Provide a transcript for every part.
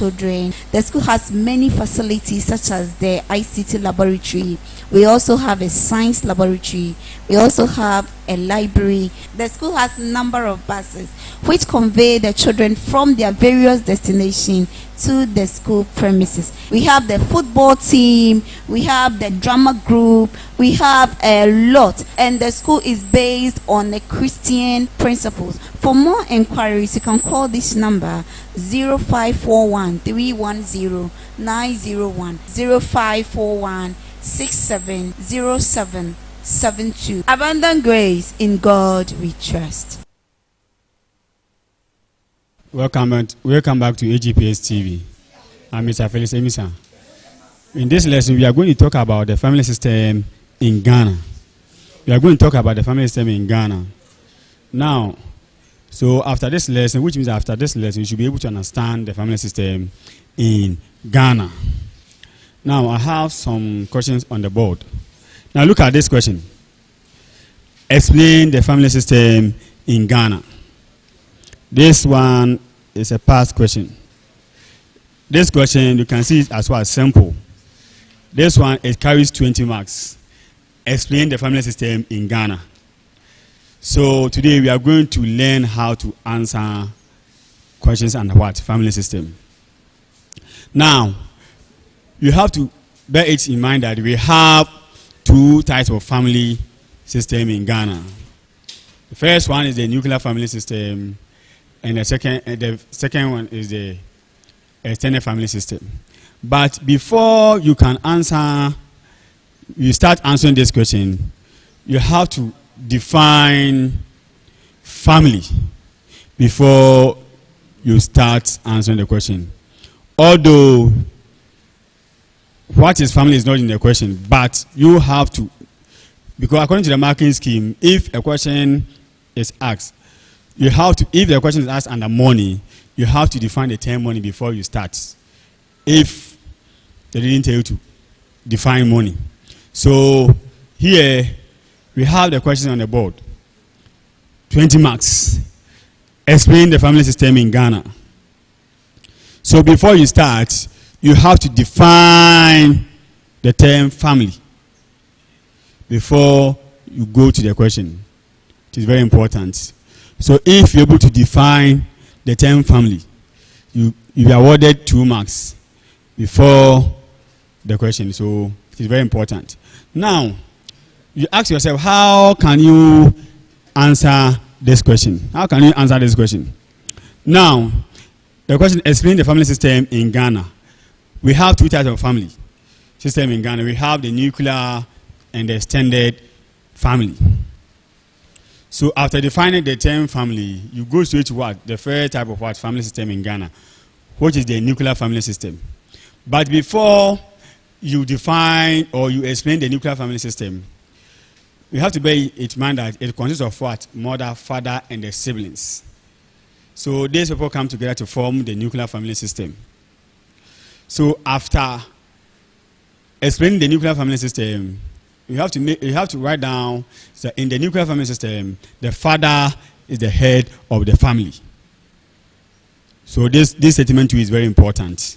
children. The school has many facilities such as the ICT laboratory. We also have a science laboratory. We also have a library. The school has a number of buses which convey the children from their various destinations to the school premises. We have the football team, we have the drama group, we have a lot, and the school is based on the Christian principles. For more inquiries, you can call this number 0541 310 901 0541 670772. Abundant grace, in God we trust. Welcome back to AGPS TV. I'm Mr. Felix Emisa. In this lesson, we are going to talk about the family system in Ghana. We are going to talk about the family system in Ghana. Now, so after this lesson, which means after this lesson, you should be able to understand the family system in Ghana. Now, I have some questions on the board. Now, look at this question. Explain the family system in Ghana. This one is a past question. This question, you can see it as well as simple. This one, it carries 20 marks. Explain the family system in Ghana. So today we are going to learn how to answer questions on what? Family system. Now, you have to bear it in mind that we have two types of family system in Ghana. The first one is the nuclear family system, and the second one is the extended family system. But before you can answer, you start answering this question, you have to define family before you start answering the question. Although what is family is not in the question, but you have to, because according to the marking scheme, if a question is asked, you have to, if the question is asked under money, you have to define the term money before you start. If they didn't tell you to define money. So here we have the question on the board. 20 marks. Explain the family system in Ghana. So before you start, you have to define the term family before you go to the question. It is very important. So if you're able to define the term family, you be awarded 2 marks before the question. So it is very important. Now, you ask yourself, how can you answer this question? How can you answer this question? Now, the question, explain the family system in Ghana. We have two types of family system in Ghana. We have the nuclear and the extended family. So after defining the term family, you go straight to what? The first type of what? Family system in Ghana, which is the nuclear family system. But before you define or you explain the nuclear family system, you have to bear in mind that it consists of what? Mother, father, and the siblings. So these people come together to form the nuclear family system. So after explaining the nuclear family system, you have to write down that in the nuclear family system, the father is the head of the family. So this statement too is very important.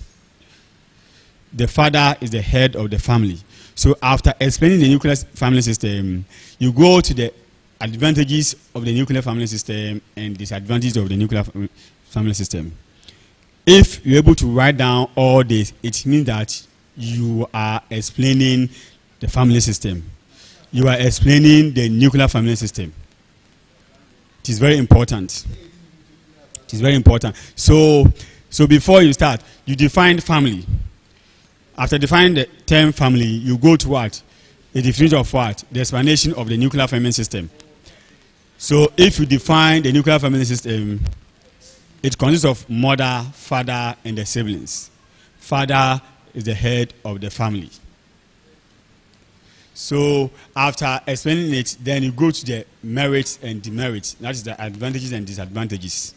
The father is the head of the family. So after explaining the nuclear family system, you go to the advantages of the nuclear family system and disadvantages of the nuclear family system. If you're able to write down all this, it means that you are explaining the family system. You are explaining the nuclear family system. It is very important. It is very important. So before you start, you define family. After defining the term family, you go to what? The definition of what? The explanation of the nuclear family system. So if you define the nuclear family system, it consists of mother, father, and the siblings. Father is the head of the family. So after explaining it, then you go to the merits and demerits. That is the advantages and disadvantages.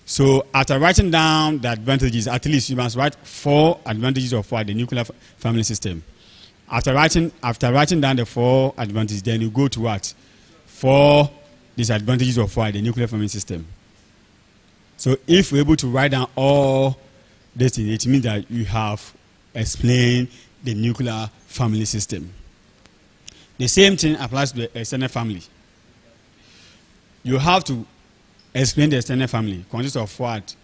So after writing down the advantages, at least you must write 4 advantages of what? The nuclear family system. After writing down the 4 advantages, then you go to what? 4 disadvantages of what? The nuclear family system. So if we're able to write down all this thing, it means that you have explained the nuclear family system. The same thing applies to the extended family. You have to explain the extended family. Consists of what?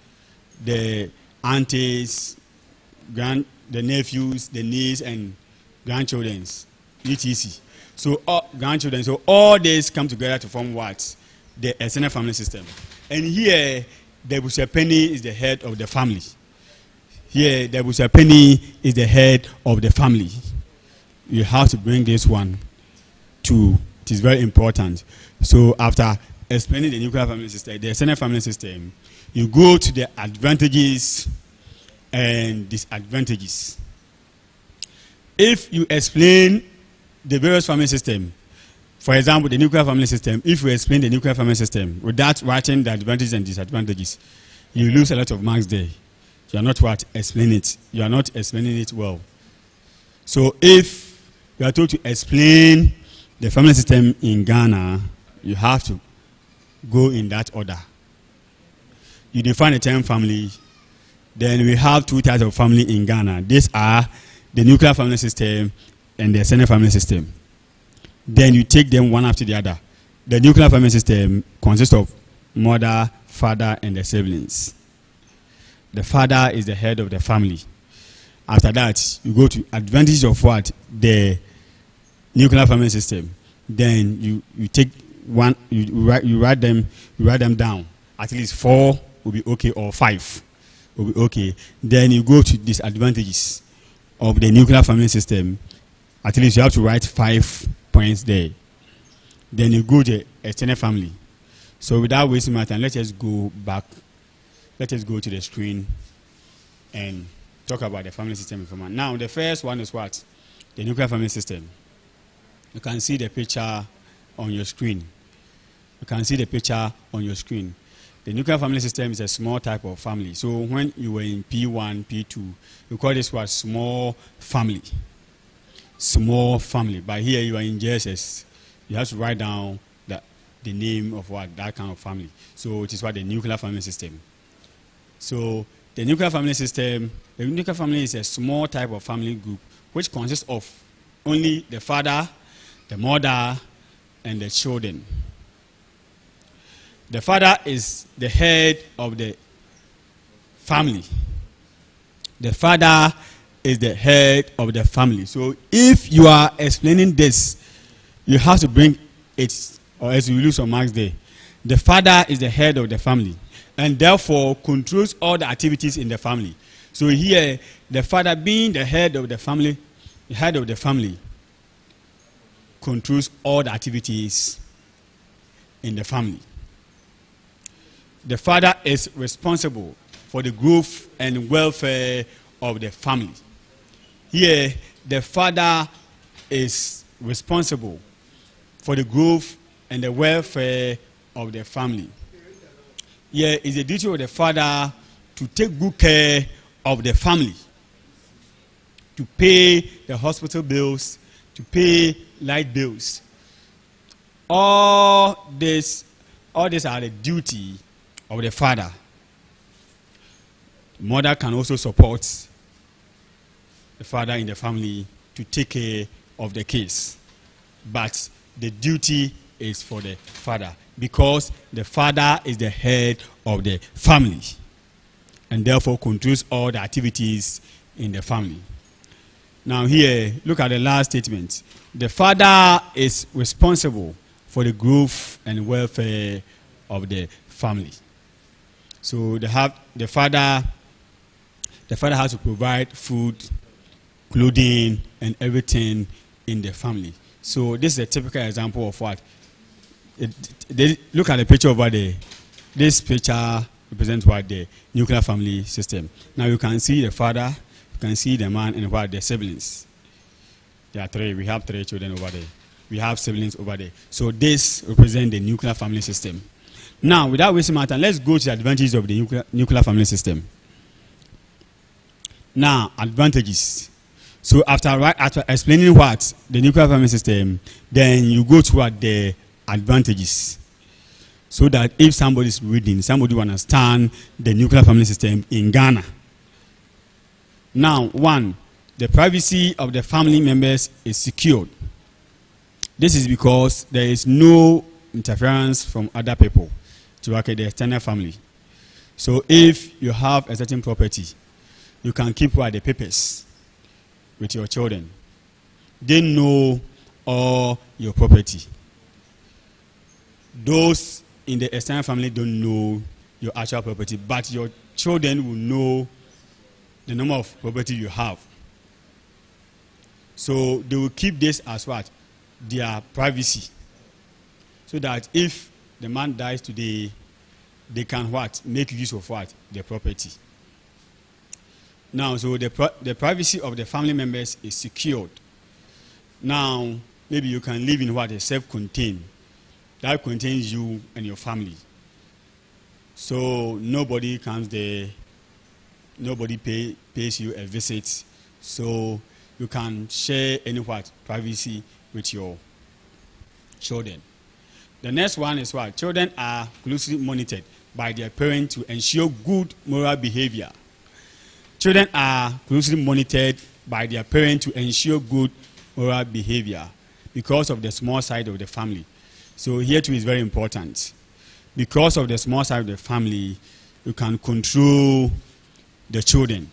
The aunties, the nephews, the nieces, and grandchildren, etc. So grandchildren. So all these come together to form what? The extended family system. And here, the Bushapeni is the head of the family. Here, the Bushapeni is the head of the family. You have to bring this one to. It is very important. So after explaining the nuclear family system, the extended family system, you go to the advantages and disadvantages. If you explain the various family system, for example, the nuclear family system, if you explain the nuclear family system without writing the advantages and disadvantages, you lose a lot of marks there. You are not explaining it. You are not explaining it well. So if you are told to explain the family system in Ghana, you have to go in that order. You define the term family. Then we have two types of family in Ghana. These are the nuclear family system and the extended family system. Then you take them one after the other. The nuclear family system consists of mother, father, and the siblings. The father is the head of the family. After that, you go to advantages of what? The nuclear family system. Then you take one, you write them down. At least 4 will be okay, or 5 will be okay. Then you go to disadvantages of the nuclear family system. At least you have to write 5 points there. Then you go to the extended family. So without wasting my time, let's just go back. Let us go to the screen and talk about the family system information. Now, the first one is what? The nuclear family system. You can see the picture on your screen. You can see the picture on your screen. The nuclear family system is a small type of family. So when you were in P1, P2, you call this what? Small family. Small family. But here you are in JSS. You have to write down the name of what? That kind of family. So it is what? The nuclear family system. So the nuclear family system, the nuclear family is a small type of family group which consists of only the father, the mother, and the children. The father is the head of the family. The father is the head of the family. So if you are explaining this, you have to bring it, or else you lose some marks there. The father is the head of the family, and therefore controls all the activities in the family. So here, the father being the head of the family, controls all the activities in the family. The father is responsible for the growth and welfare of the family. Here, the father is responsible for the growth and the welfare of the family. Here is the duty of the father to take good care of the family, to pay the hospital bills, to pay light bills. All these are the duty of the father. The mother can also support the father in the family to take care of the kids, but the duty is for the father, because the father is the head of the family and therefore controls all the activities in the family. Now here, look at the last statement. The father is responsible for the growth and welfare of the family. So the father has to provide food, clothing, and everything in the family. So this is a typical example of what? Look at the picture over there. This picture represents what? The nuclear family system. Now you can see the father, you can see the man, and what? The siblings. There are 3. We have 3 children over there. We have siblings over there. So this represents the nuclear family system. Now, without wasting my time, let's go to the advantages of the nuclear family system. Now, advantages. So after explaining what? The nuclear family system, then you go to what? The advantages. So that if somebody is reading, somebody will understand the nuclear family system in Ghana. Now, one, the privacy of the family members is secured. This is because there is no interference from other people to the extended family. So if you have a certain property, you can keep the papers with your children. They know all your property. Those in the extended family don't know your actual property, but your children will know the number of property you have. So they will keep this as what? Their privacy. So that if the man dies today, they can what? Make use of what? Their property. Now, so the privacy of the family members is secured. Now, maybe you can live in what? A self-contained. That contains you and your family. So nobody comes there, nobody pays you a visit. So you can share any what? Privacy with your children. The next one is what? Children are closely monitored by their parents to ensure good moral behavior. Children are closely monitored by their parents to ensure good moral behavior because of the small size of the family. So here too is very important. Because of the small size of the family, you can control the children.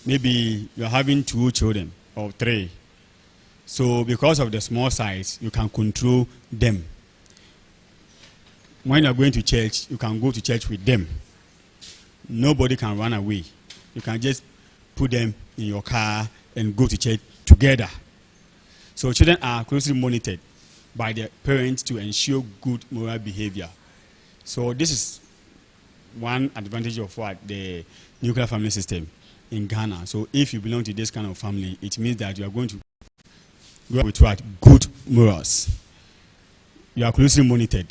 Maybe you're having 2 children or 3. So because of the small size, you can control them. When you're going to church, you can go to church with them. Nobody can run away. You can just put them in your car and go to church together. So children are closely monitored by their parents to ensure good moral behavior. So this is one advantage of what? The nuclear family system in Ghana. So if you belong to this kind of family, it means that you are going to grow with what? Good morals. You are closely monitored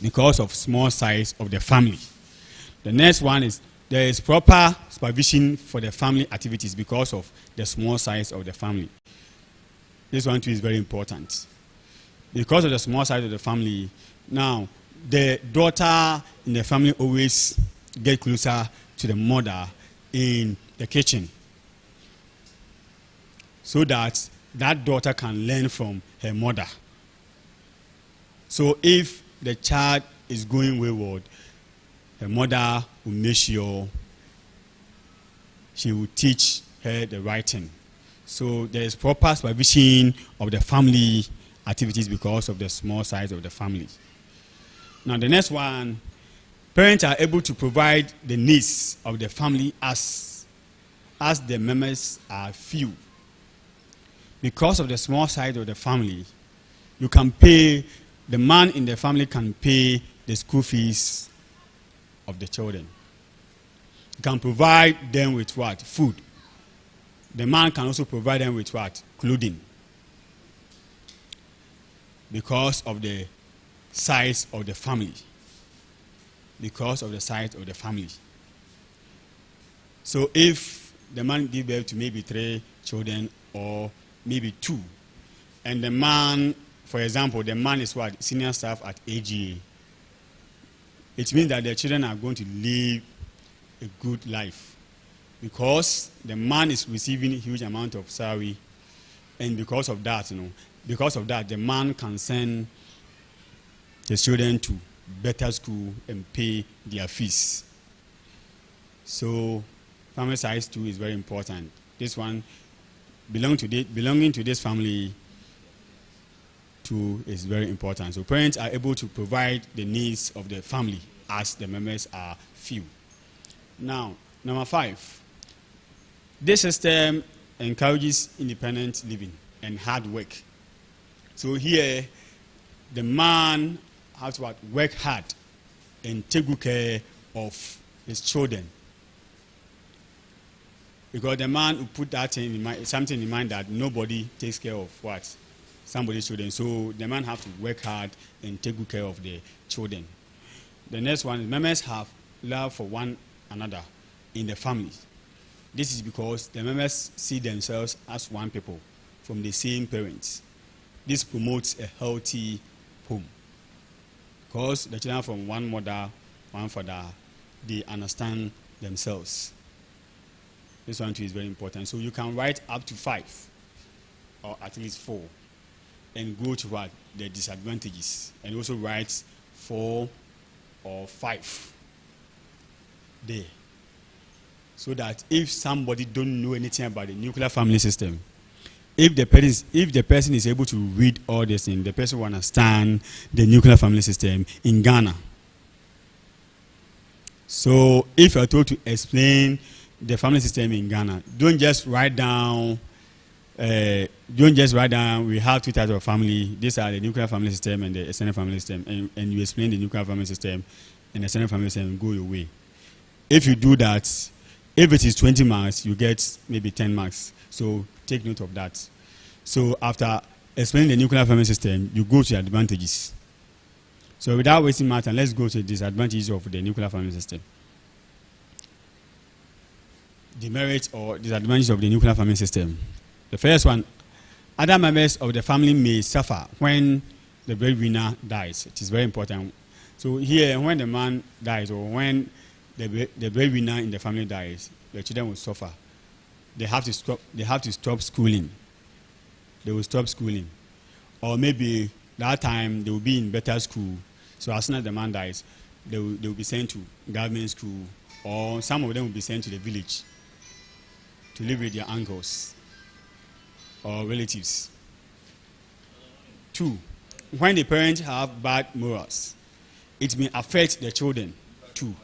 because of small size of the family. The next one is there is proper supervision for the family activities because of the small size of the family. This one too is very important. Because of the small size of the family, now the daughter in the family always get closer to the mother in the kitchen, so that that daughter can learn from her mother. So if the child is going wayward, her mother will make sure she will teach her the right thing. So there is proper supervision of the family activities because of the small size of the family. Now the next one, parents are able to provide the needs of the family as the members are few. Because of the small size of the family, you can pay, the man in the family can pay the school fees of the children. You can provide them with what? Food. The man can also provide them with what? Clothing. Because of the size of the family. Because of the size of the family. So if the man gives birth to maybe 3 children or maybe 2, and the man, for example, the man is what? Senior staff at AGA. It means that the children are going to live a good life because the man is receiving a huge amount of salary, and because of that, the man can send the children to better school and pay their fees. So family size too is very important. This one belonging to this family too is very important. So parents are able to provide the needs of the family as the members are few. Now, number 5, this system encourages independent living and hard work. So here, the man has to work hard and take good care of his children. Because the man who put that thing in mind, something in mind that nobody takes care of what? Somebody's children. So the man has to work hard and take good care of the children. The next one is members have love for one another in the family. This is because the members see themselves as one people from the same parents. This promotes a healthy home. Because the children from one mother, one father, they understand themselves. This one too is very important. So you can write up to 5 or at least 4 and go to what? The disadvantages. And also write 4 or 5 there. So that if somebody don't know anything about the nuclear family system, if the person is able to read all this thing, the person will understand the nuclear family system in Ghana. So if you are told to explain the family system in Ghana, don't just write down. We have 2 types of family. These are the nuclear family system and the extended family system, and you explain the nuclear family system and the extended family system and go your way. If you do that, if it is 20 marks, you get maybe 10 marks. So take note of that. So after explaining the nuclear family system, you go to the advantages. So without wasting my time, let's go to the disadvantages of the nuclear family system. The merits or disadvantages of the nuclear family system. The first one, other members of the family may suffer when the breadwinner dies. It is very important. So here, when the man dies or when the breadwinner in the family dies, the children will suffer. They have to stop schooling. They will stop schooling. Or maybe that time they will be in better school. So as soon as the man dies, they will be sent to government school, or some of them will be sent to the village to live with their uncles or relatives. 2, when the parents have bad morals, it may affect the children too.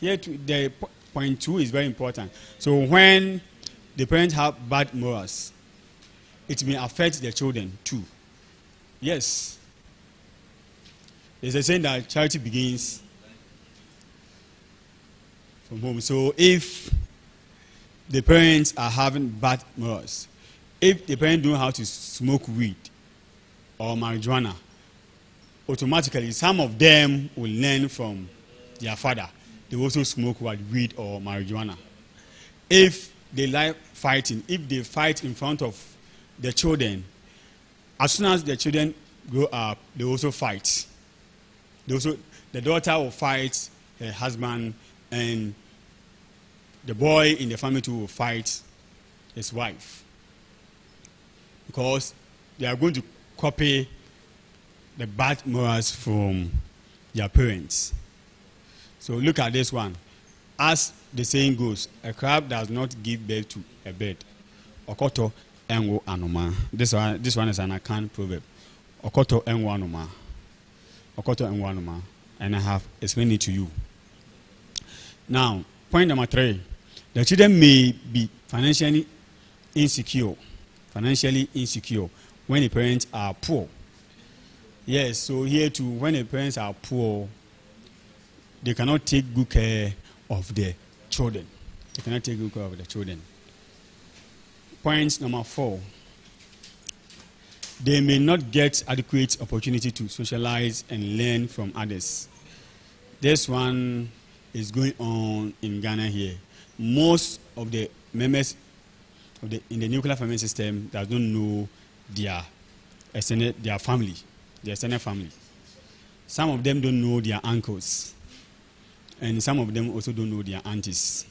Here, the point 2 is very important. So when the parents have bad morals, it may affect the children too. Yes. There's a saying that charity begins from home. So if the parents are having bad morals, if the parents don't know how to smoke weed or marijuana, automatically some of them will learn from their father. They also smoke weed or marijuana. If they like fighting, if they fight in front of the children, as soon as the children grow up, they also fight. The daughter will fight her husband, and the boy in the family too will fight his wife, because they are going to copy the bad morals from their parents. So look at this one. As the saying goes, a crab does not give birth to a bird. Okoto enwo anoma. This one is an Akan proverb. Okoto enwo anoma. Okoto enwo anoma. And I have explained it to you. Now, point number 3. The children may be financially insecure when the parents are poor. Yes, so here too, when the parents are poor, they cannot take good care of the children. Point number 4. They may not get adequate opportunity to socialize and learn from others. This one is going on in Ghana here. Most of the members in the nuclear family system that don't know their extended family. Some of them don't know their uncles, and some of them also don't know their aunties.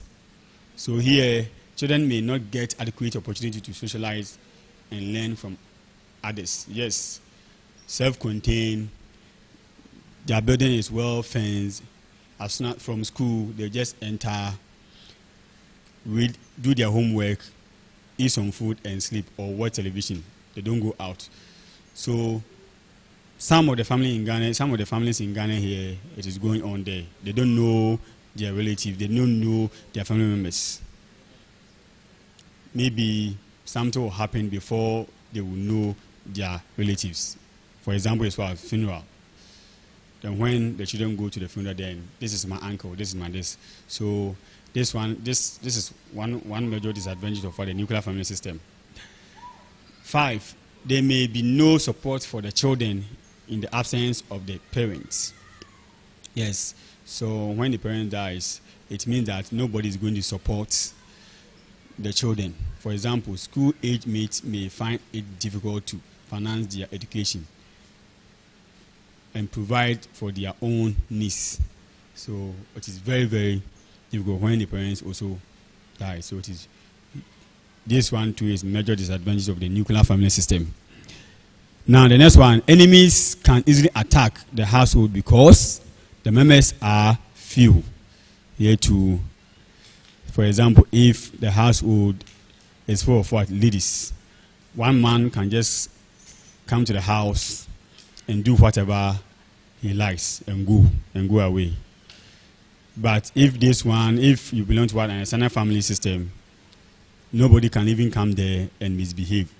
So here, children may not get adequate opportunity to socialize and learn from others. Yes, self-contained. Their building is well fenced. As soon as from school, they just enter, read, do their homework, eat some food and sleep, or watch television. They don't go out. So some of the families in Ghana here, it is going on there. They don't know their relatives. They don't know their family members. Maybe something will happen before they will know their relatives. For example, it's for a funeral. Then when the children go to the funeral, then this is my uncle, this is my this. So this is one major disadvantage of the nuclear family system. 5, there may be no support for the children in the absence of the parents. Yes, so when the parent dies, it means that nobody is going to support the children. For example, school age mates may find it difficult to finance their education and provide for their own needs. So it is very, very difficult when the parents also die. So it is this one too is major disadvantage of the nuclear family system. Now the next one, enemies can easily attack the household because the members are few. Here too, for example, if the household is full of what ladies, one man can just come to the house and do whatever he likes and go away. But if you belong to an extended family system, nobody can even come there and misbehave.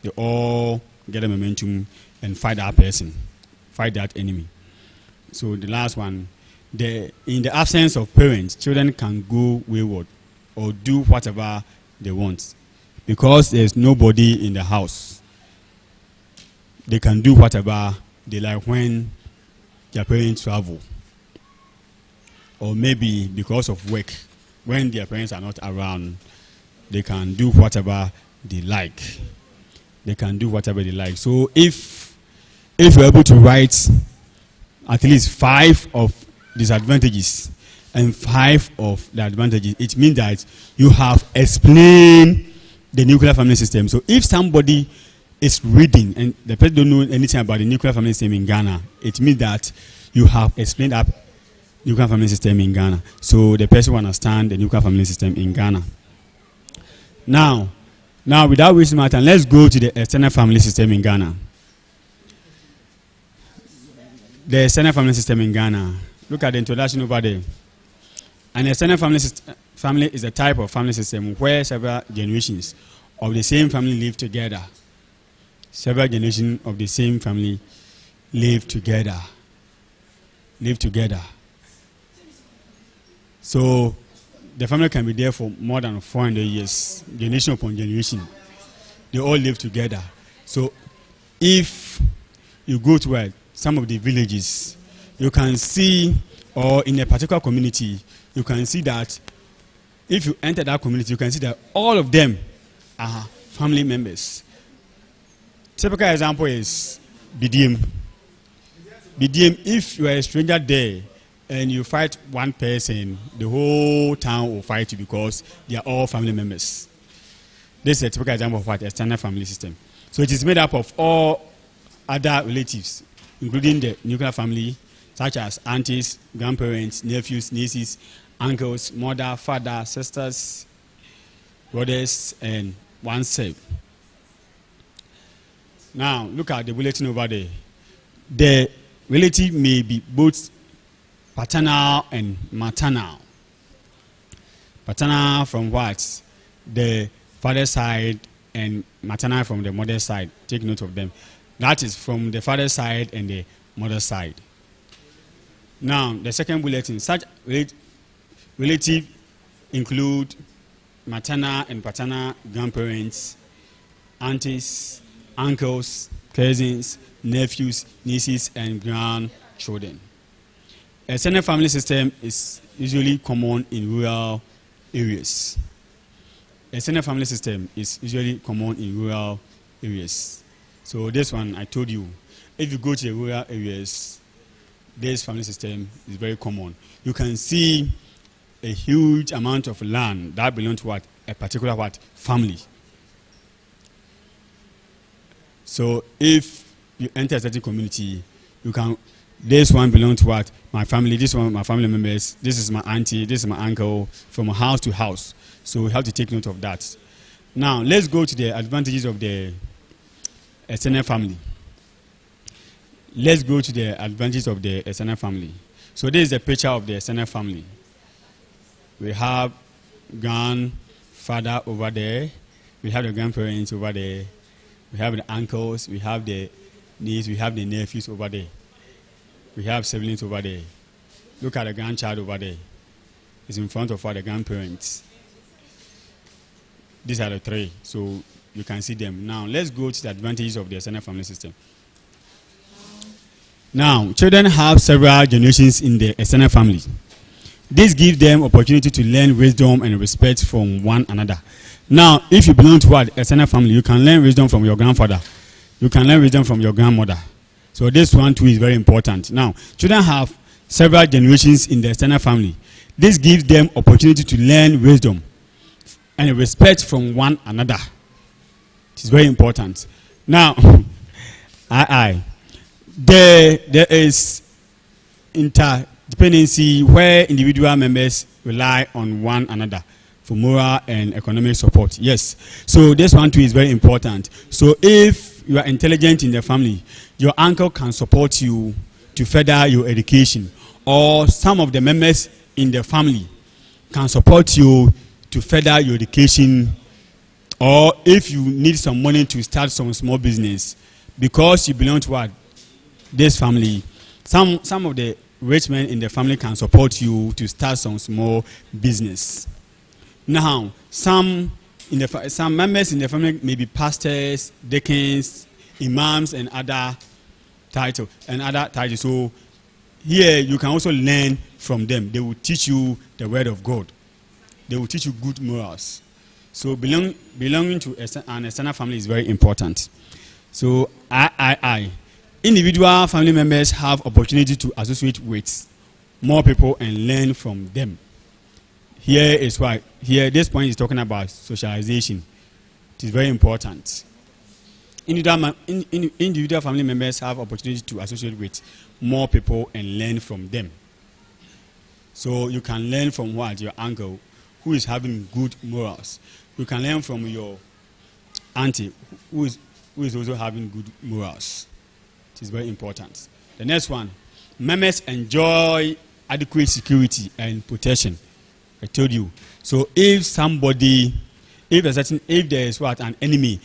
They all get a momentum and fight that person, fight that enemy. So the last one, in the absence of parents, children can go wayward or do whatever they want. Because there's nobody in the house, they can do whatever they like when their parents travel. Or maybe because of work, when their parents are not around, they can do whatever they like. They can do whatever they like. So if you're able to write at least 5 of disadvantages and 5 of the advantages, it means that you have explained the nuclear family system. So if somebody is reading and the person don't know anything about the nuclear family system in Ghana, it means that you have explained that nuclear family system in Ghana. So the person will understand the nuclear family system in Ghana. Now without wasting my time, let's go to the extended family system in Ghana. The extended family system in Ghana. Look at the introduction over there. An extended family is a type of family system where several generations of the same family live together. Several generations of the same family live together. So the family can be there for more than 400 years, generation upon generation. They all live together. So if you go to some of the villages, you can see, or in a particular community, you can see that if you enter that community, you can see that all of them are family members. Typical example is BDM. BDM, if you are a stranger there and you fight one person, the whole town will fight you because they are all family members. This is a typical example of what a standard family system. So it is made up of all other relatives, including the nuclear family, such as aunties, grandparents, nephews, nieces, uncles, mother, father, sisters, brothers, and oneself. Now, look at the bulletin over there. The relative may be both paternal and maternal. Paternal from what? The father's side, and maternal from the mother's side. Take note of them. That is from the father's side and the mother's side. Now, the second bulletin, such relative include maternal and paternal grandparents, aunties, uncles, cousins, nephews, nieces, and grandchildren. A extended family system is usually common in rural areas. A extended family system is usually common in rural areas. So this one, I told you, if you go to the rural areas, this family system is very common. You can see a huge amount of land that belongs to what? A particular what? Family. So if you enter a certain community, you can, this one belongs to what? My family, this one my family members, this is my auntie, this is my uncle, from house to house. So we have to take note of that. Now let's go to the advantages of the extended family. Let's go to the advantages of the extended family. So this is a picture of the extended family. We have grandfather over there. We have the grandparents over there. We have the uncles. We have the nieces. We have the nephews over there. We have siblings over there. Look at the grandchild over there. It's in front of all the grandparents. These are the three. So you can see them. Now let's go to the advantages of the extended family system. Now, children have several generations in the extended family. This gives them opportunity to learn wisdom and respect from one another. Now, if you belong to what? Extended family, you can learn wisdom from your grandfather. You can learn wisdom from your grandmother. So this one too is very important. Now, children have several generations in the extended family. This gives them opportunity to learn wisdom and respect from one another. It is very important. Now, there is interdependency where individual members rely on one another for moral and economic support. Yes. So this one too is very important. So if you are intelligent in the family, your uncle can support you to further your education, or some of the members in the family can support you to further your education, or if you need some money to start some small business because you belong to what? This family. Some of the rich men in the family can support you to start some small business. Now, some members in the family may be pastors, deacons, imams, and other titles. So here you can also learn from them. They will teach you the word of God. They will teach you good morals. So belonging to an external family is very important. So individual family members have opportunity to associate with more people and learn from them. Here is why. Here, this point is talking about socialization. It is very important. Individual family members have opportunity to associate with more people and learn from them. So you can learn from what? Your uncle, who is having good morals. You can learn from your auntie, who is also having good morals. It is very important. The next one, members enjoy adequate security and protection. I told you. So if there is what, an enemy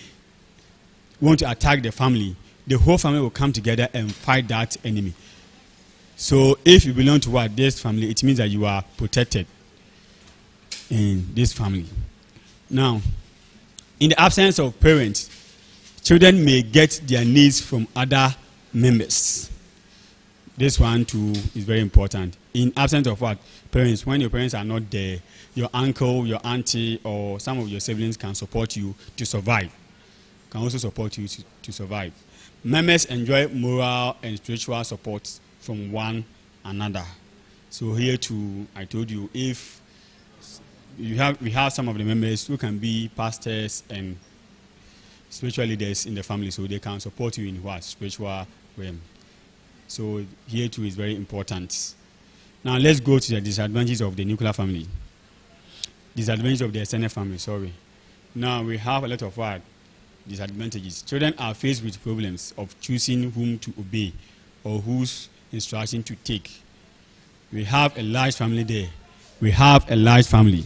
want to attack the family, the whole family will come together and fight that enemy. So if you belong to what, this family, it means that you are protected in this family. Now, in the absence of parents, children may get their needs from other members. This one too is very important. In absence of what? Parents. When your parents are not there, your uncle, your auntie, or some of your siblings can support you to survive. Can also support you to survive. Members enjoy moral and spiritual support from one another. So here too, I told you, if we have some of the members who can be pastors and spiritual leaders in the family, so they can support you in what? Spiritual realm. So here too is very important. Now let's go to the disadvantages of the nuclear family. Disadvantages of the extended family, sorry. Now we have a lot of what? Disadvantages. Children are faced with problems of choosing whom to obey or whose instruction to take. We have a large family there. We have a large family.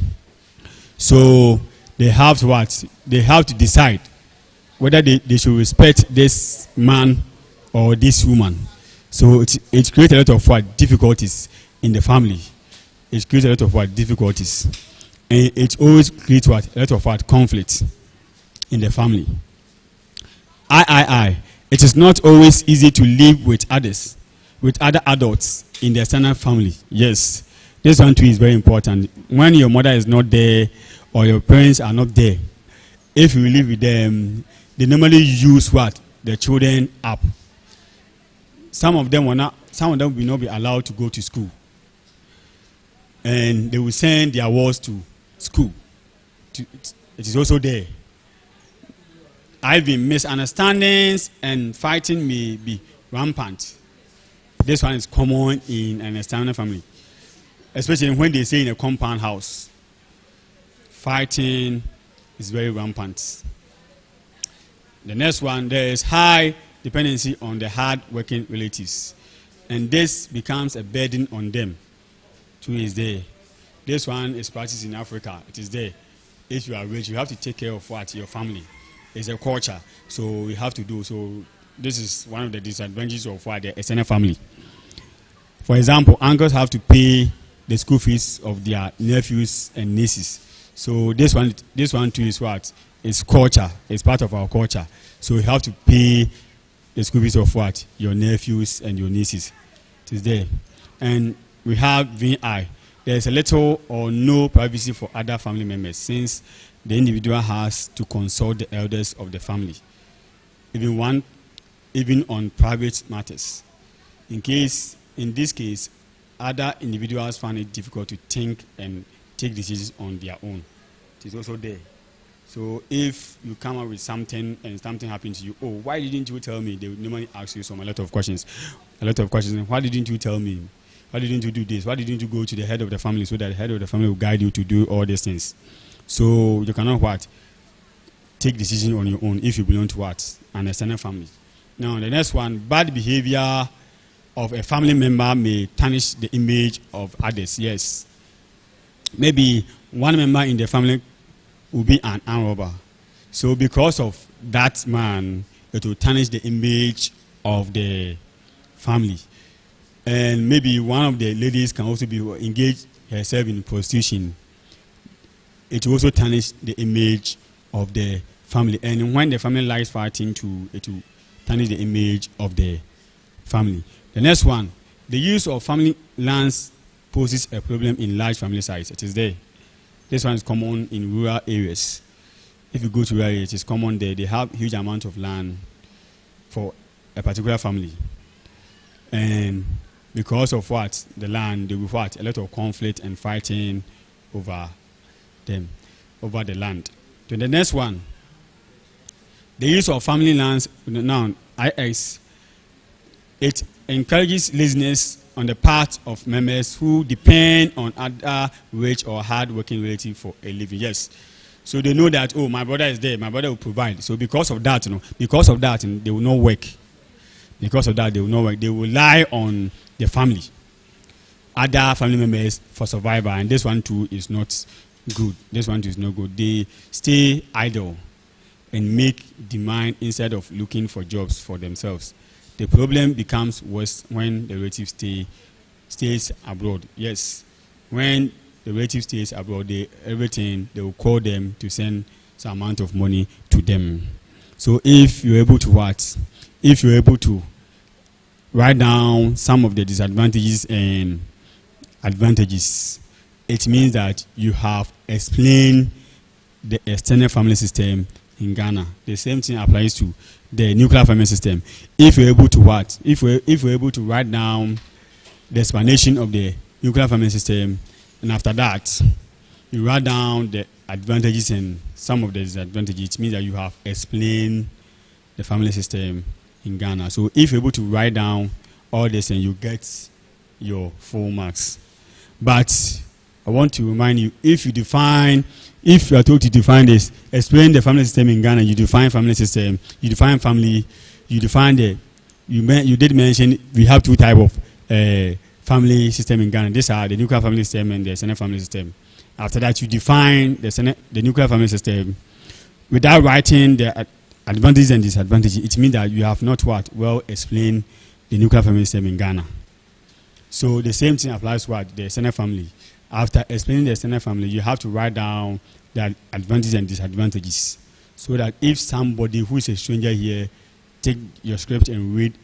So they have to what? They have to decide whether they should respect this man or this woman. So it creates a lot of what? Difficulties in the family. It creates a lot of what? Difficulties. And it always creates what? A lot of what? Conflict in the family. It is not always easy to live with others, with other adults in the extended family. Yes, this one too is very important. When your mother is not there or your parents are not there, if you live with them, they normally use what? The children up. Some of them will not be allowed to go to school, and they will send their wards to school. It is also there. Misunderstandings and fighting may be rampant. This one is common in an extended family, especially when they stay in a compound house. Fighting is very rampant. The next one, there is high dependency on the hard-working relatives, and this becomes a burden on them. Two is there. This one is practiced in Africa. It is there. If you are rich, you have to take care of what? Your family. It's a culture, so we have to do. So this is one of the disadvantages of what? The extended family. For example, uncles have to pay the school fees of their nephews and nieces. So this one too is what? It's culture. It's part of our culture. So you have to pay the school fees of what? Your nephews and your nieces. It is there. And we have VI. There is a little or no privacy for other family members, since the individual has to consult the elders of the family, even on private matters. In this case, other individuals find it difficult to think and take decisions on their own. it is also there. So if you come up with something and something happened to you, oh, why didn't you tell me? They would normally ask you a lot of questions. Why didn't you tell me? Why didn't you do this? Why didn't you go to the head of the family so that the head of the family will guide you to do all these things? So you cannot what? Take decision on your own if you belong to what? An extended family. Now the next one, bad behavior of a family member may tarnish the image of others. Yes. Maybe one member in the family will be an armed robber. So because of that man, it will tarnish the image of the family. And maybe one of the ladies can also be engaged herself in prostitution. It will also tarnish the image of the family. And when the family lies fighting, it will tarnish the image of the family. The next one, the use of family lands poses a problem in large family size. It is there. This one is common in rural areas. If you go to rural areas, it's common there. They have huge amount of land for a particular family. And because of what? The land, there will be what? A lot of conflict and fighting over them, over the land. Then the next one, the use of family lands, now, IX, it encourages laziness on the part of members who depend on other rich or hard-working relatives for a living. Yes. So they know that, oh, my brother is there, my brother will provide. So because of that, they will not work. Because of that, they will not work. They will rely on the family, other family members for survival. And this one too is not good. This one too is not good. They stay idle and make demand instead of looking for jobs for themselves. The problem becomes worse when the relative stays abroad. Yes, when the relative stays abroad, they will call them to send some amount of money to them. So if you're able to what? If you're able to write down some of the disadvantages and advantages, it means that you have explained the extended family system in Ghana. The same thing applies to the nuclear family system. If you're able to what? If we're able to write down the explanation of the nuclear family system, and after that, you write down the advantages and some of the disadvantages, it means that you have explained the family system in Ghana. So if you're able to write down all this, and you get your full marks. But I want to remind you, if you are told to define this, explain the family system in Ghana, you define family system, you define family, you did mention we have two types of family system in Ghana. These are the nuclear family system and the extended family system. After that, you define the nuclear family system without writing the advantages and disadvantages. It means that you have not well explained the nuclear family system in Ghana. So the same thing applies to the extended family. After explaining the extended family, you have to write down the advantages and disadvantages, so that if somebody who is a stranger here take your script and read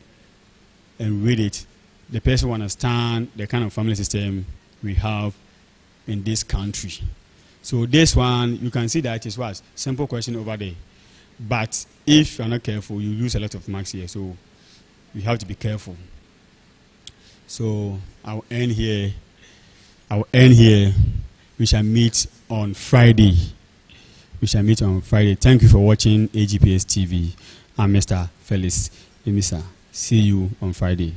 it, the person will understand the kind of family system we have in this country. So this one, you can see that it is what? Simple question over there. But if you are not careful, you lose a lot of marks here. So you have to be careful. So I'll end here. We shall meet on Friday. Thank you for watching AGPS TV. I'm Mr. Felix Emisa. See you on Friday.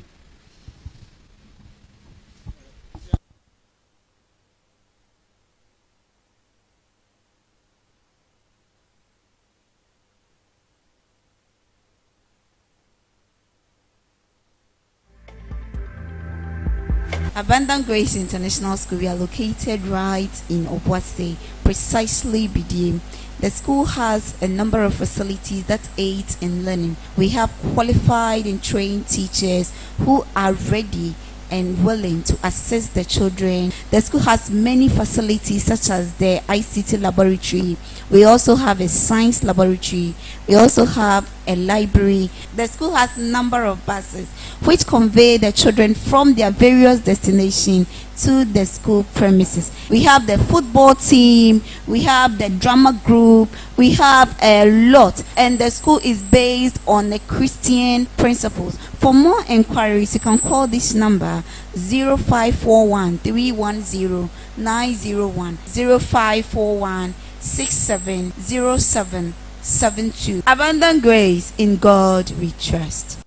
Abundant Grace International School, we are located right in Obuasi, precisely BDM. The school has a number of facilities that aid in learning. We have qualified and trained teachers who are ready and willing to assist the children. The school has many facilities such as the ICT laboratory. We also have a science laboratory. We also have a library. The school has a number of buses which convey the children from their various destinations to the school premises. We have the football team, we have the drama group, we have a lot, and the school is based on the Christian principles. For more inquiries, you can call this number 0541 310 901, 0541 670772. Abundant grace, in God we trust.